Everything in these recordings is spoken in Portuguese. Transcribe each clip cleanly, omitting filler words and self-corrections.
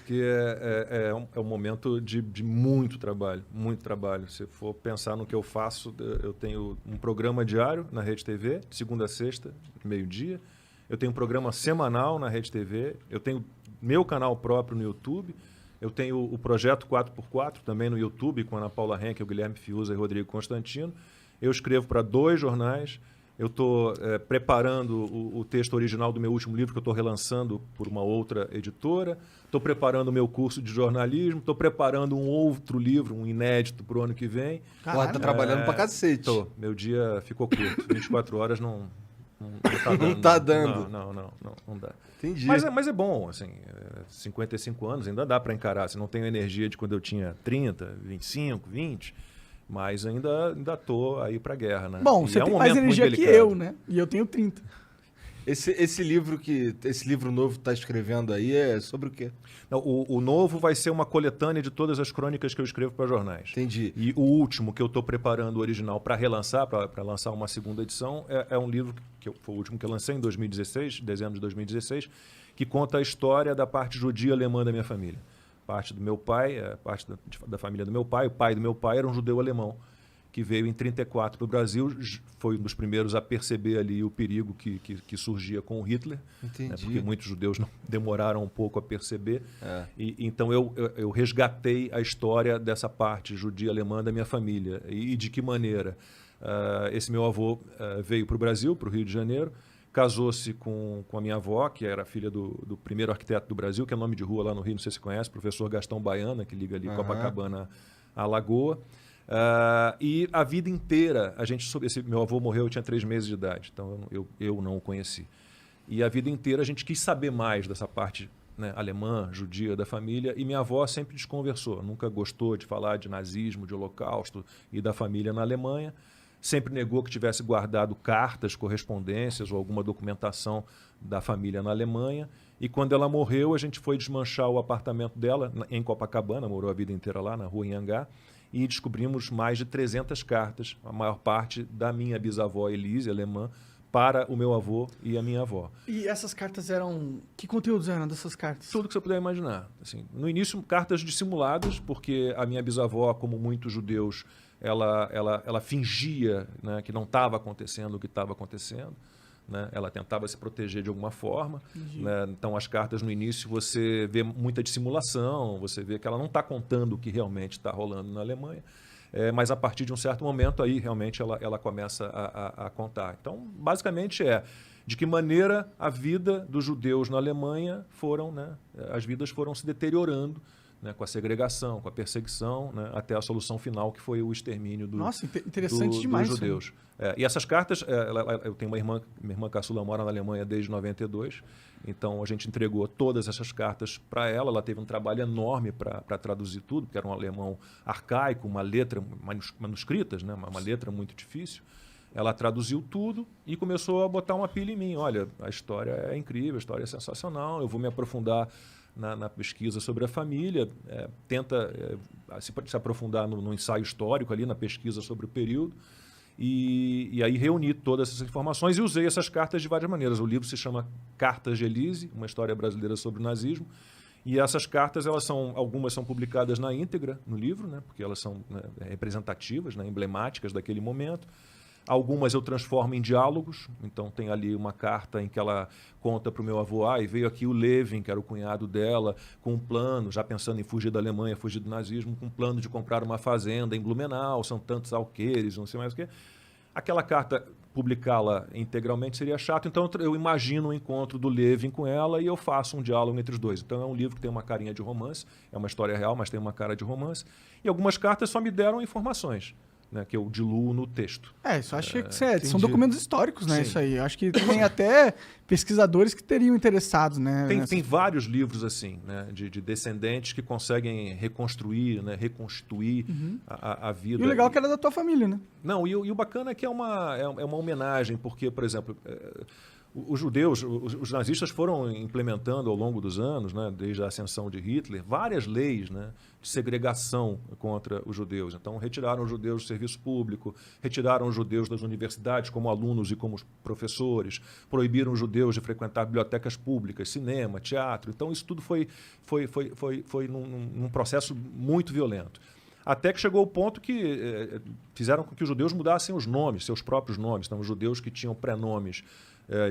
Porque é um momento de muito trabalho, muito trabalho. Se for pensar no que eu faço, eu tenho um programa diário na Rede TV, de segunda a sexta, meio-dia. Eu tenho um programa semanal na Rede TV. Eu tenho meu canal próprio no YouTube. Eu tenho o projeto 4x4 também no YouTube, com a Ana Paula Henkel, o Guilherme Fiuza e Rodrigo Constantino. Eu escrevo para 2 jornais. Eu estou preparando o texto original do meu último livro, que eu estou relançando por uma outra editora. Estou preparando o meu curso de jornalismo. Estou preparando um outro livro, um inédito, para o ano que vem. Porra, tá trabalhando pra cacete. Meu dia ficou curto. 24 horas não tá dando. Não tá dando. Não dá. Entendi. Mas é bom, assim, 55 anos ainda dá para encarar. Assim, não tenho energia de quando eu tinha 30, 25, 20... Mas ainda tô aí pra guerra, né? Bom, você tem mais energia que eu, né? E eu tenho 30. Esse livro novo que tá escrevendo aí é sobre o quê? Não, o novo vai ser uma coletânea de todas as crônicas que eu escrevo para jornais. Entendi. E o último que eu estou preparando, o original, para relançar, para lançar uma segunda edição, é um livro que foi o último que eu lancei em 2016, dezembro de 2016, que conta a história da parte judia alemã da minha família. Parte do meu pai, parte da família do meu pai. O pai do meu pai era um judeu alemão que veio em 1934 para o Brasil, foi um dos primeiros a perceber ali o perigo que surgia com o Hitler. Entendi. Né, porque muitos judeus demoraram um pouco a perceber. Então eu resgatei a história dessa parte judia alemã da minha família. E de que maneira? Esse meu avô veio para o Brasil, para o Rio de Janeiro, casou-se com a minha avó, que era filha do primeiro arquiteto do Brasil, que é nome de rua lá no Rio, não sei se você conhece, professor Gastão Baiana, que liga ali Copacabana à Lagoa. E a vida inteira, esse meu avô morreu, eu tinha 3 meses de idade, então eu não o conheci. E a vida inteira a gente quis saber mais dessa parte, né, alemã, judia da família, e minha avó sempre desconversou, nunca gostou de falar de nazismo, de holocausto e da família na Alemanha. Sempre negou que tivesse guardado cartas, correspondências ou alguma documentação da família na Alemanha. E quando ela morreu, a gente foi desmanchar o apartamento dela em Copacabana, morou a vida inteira lá na rua Anhangá, e descobrimos mais de 300 cartas, a maior parte da minha bisavó Elise, alemã, para o meu avô e a minha avó. E essas cartas eram... Que conteúdos eram dessas cartas? Tudo que você puder imaginar. Assim, no início, cartas dissimuladas, porque a minha bisavó, como muitos judeus, ela fingia, né, que não estava acontecendo o que estava acontecendo. Né? Ela tentava se proteger de alguma forma. Né? Então, as cartas no início, você vê muita dissimulação, você vê que ela não está contando o que realmente está rolando na Alemanha. Mas a partir de um certo momento, aí realmente ela começa a contar. Então, basicamente de que maneira a vida dos judeus na Alemanha as vidas foram se deteriorando, né, com a segregação, com a perseguição, né, até a solução final, que foi o extermínio interessante demais, dos judeus. E essas cartas, eu tenho minha irmã caçula mora na Alemanha desde 92, então a gente entregou todas essas cartas para ela. Ela teve um trabalho enorme para traduzir tudo, porque era um alemão arcaico, uma letra manuscritas, né, uma letra muito difícil. Ela traduziu tudo e começou a botar uma pilha em mim. Olha, a história é incrível, a história é sensacional, eu vou me aprofundar na pesquisa sobre a família, tenta se aprofundar no ensaio histórico ali, na pesquisa sobre o período, e aí reuni todas essas informações e usei essas cartas de várias maneiras. O livro se chama Cartas de Elise, uma história brasileira sobre o nazismo, e essas cartas, algumas são publicadas na íntegra no livro, né, porque elas são, né, representativas, né, emblemáticas daquele momento. Algumas eu transformo em diálogos, então tem ali uma carta em que ela conta para o meu avô, e veio aqui o Levin, que era o cunhado dela, com um plano, já pensando em fugir da Alemanha, fugir do nazismo, com um plano de comprar uma fazenda em Blumenau, são tantos alqueires, não sei mais o quê. Aquela carta, publicá-la integralmente seria chato, então eu imagino o encontro do Levin com ela e eu faço um diálogo entre os dois. Então é um livro que tem uma carinha de romance, é uma história real, mas tem uma cara de romance, e algumas cartas só me deram informações, né, que eu diluo no texto. Isso acho que são documentos históricos, né? Sim. Isso aí. Acho que tem até pesquisadores que teriam interessados, né? Tem vários livros assim, né, de descendentes que conseguem reconstruir, né, reconstituir a vida. E o legal é que era da tua família, né? Não, e o bacana é que é uma homenagem, porque, por exemplo, os judeus, os nazistas foram implementando ao longo dos anos, né, desde a ascensão de Hitler, várias leis, né, de segregação contra os judeus. Então, retiraram os judeus do serviço público, retiraram os judeus das universidades como alunos e como professores, proibiram os judeus de frequentar bibliotecas públicas, cinema, teatro. Então, isso tudo foi num processo muito violento. Até que chegou o ponto que fizeram com que os judeus mudassem os nomes, seus próprios nomes. Então, os judeus que tinham prenomes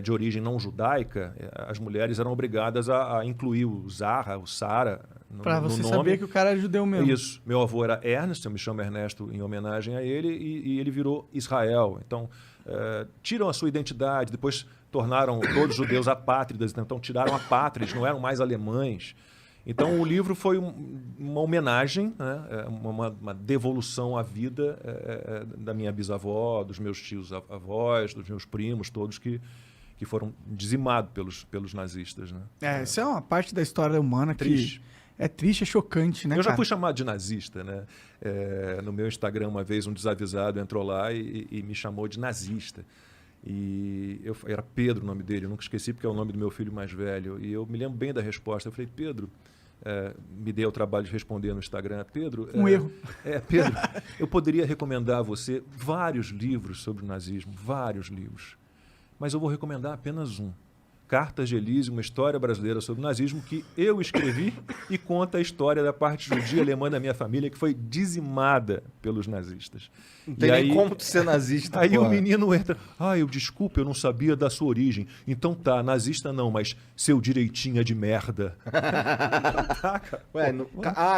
de origem não judaica, as mulheres eram obrigadas a incluir o Zahra, o Sara no nome. Pra você saber que o cara é judeu mesmo. Isso. Meu avô era Ernest, eu me chamo Ernesto em homenagem a ele, e ele virou Israel. Então, tiram a sua identidade, depois tornaram todos os judeus apátridas, então tiraram a pátria, eles não eram mais alemães. Então, o livro foi uma homenagem, né? uma devolução à vida da minha bisavó, dos meus tios avós, dos meus primos, todos que foram dizimados pelos nazistas. Né? Isso é uma parte da história humana triste. Que é triste, é chocante, né, Eu já cara? fui chamado de nazista. Né? No meu Instagram, uma vez, um desavisado entrou lá e me chamou de nazista. E era Pedro o nome dele, eu nunca esqueci porque é o nome do meu filho mais velho. E eu me lembro bem da resposta. Eu falei, Pedro, me dei o trabalho de responder no Instagram. Pedro, erro. Pedro, eu poderia recomendar a você vários livros sobre o nazismo, vários livros. Mas eu vou recomendar apenas um. Cartas de Elise, uma história brasileira sobre o nazismo, que eu escrevi e conta a história da parte judia alemã da minha família, que foi dizimada pelos nazistas. Não tem nem como tu ser nazista. Aí porra. o menino entra, desculpa, eu não sabia da sua origem. Então tá, nazista não, mas seu direitinho é de merda. Ué,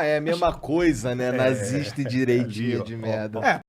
é a mesma coisa, né? Nazista e direitinho de merda.